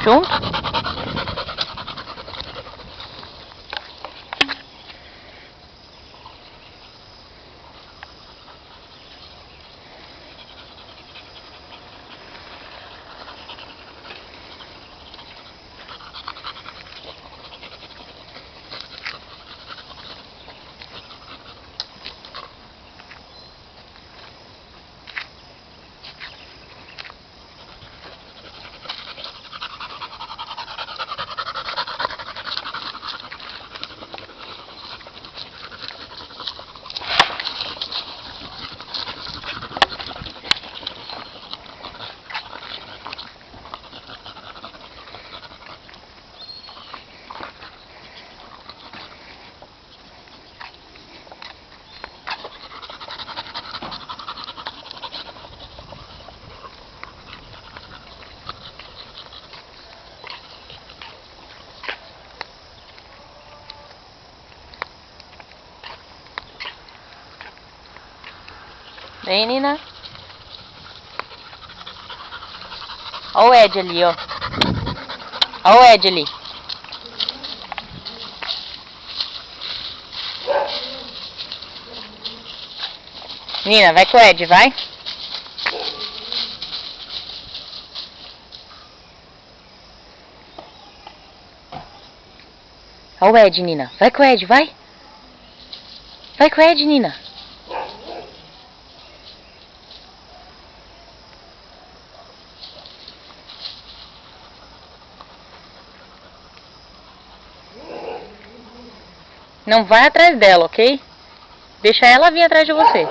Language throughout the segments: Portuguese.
Junto? Vem, Nina. Olha o Ed ali, ó. Olha o Ed ali. Nina, vai com o Ed, vai. Olha o Ed, Nina. Vai com o Ed, vai. Vai com o Ed, Nina. Não vai atrás dela, ok? Deixa ela vir atrás de você.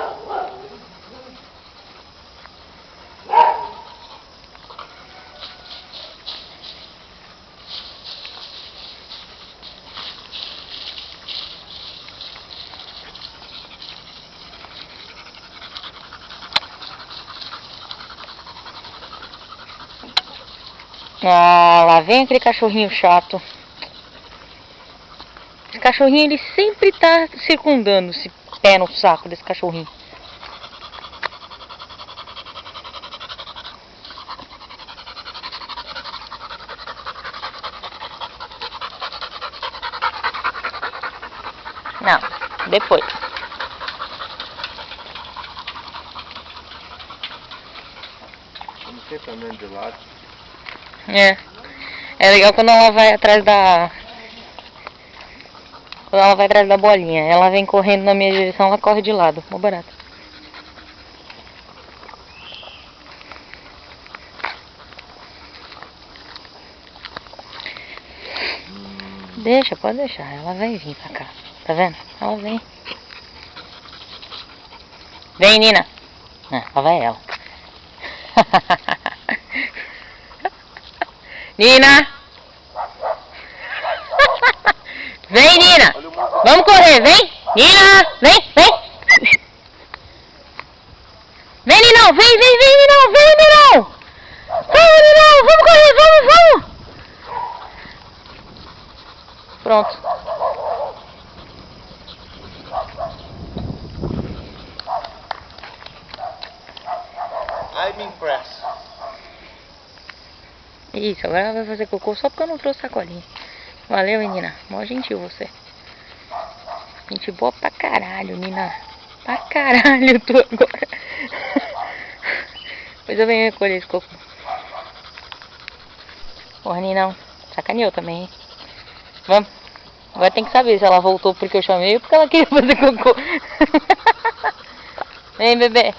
Ah, lá vem aquele cachorrinho chato. Esse cachorrinho, ele sempre tá circundando esse pé no saco desse cachorrinho. Não, depois. Vamos sempre andando de lado. É legal quando ela vai atrás da... Quando ela vai atrás da bolinha. Ela vem correndo na minha direção, ela corre de lado. Mó barato. Deixa, pode deixar. Ela vai vir pra cá. Tá vendo? Ela vem. Vem, Nina. Lá vai ela. Nina! Vem, Nina! Vamos correr, vem! Nina! Vem, vem! Vem, Ninão! Vem, vem, vem, Ninão! Vem, Ninão! Vamos, Ninão! Vamos correr, vamos, vamos! Pronto. I'm impressed. Isso, agora ela vai fazer cocô só porque eu não trouxe sacolinha. Valeu, menina. Mó gentil você. Gente boa pra caralho, Nina. Pra caralho, tu agora. Depois eu venho recolher esse cocô. Porra, Ninão. Sacaneou também, hein? Vamos. Agora tem que saber se ela voltou porque eu chamei ou porque ela queria fazer cocô. Vem, bebê.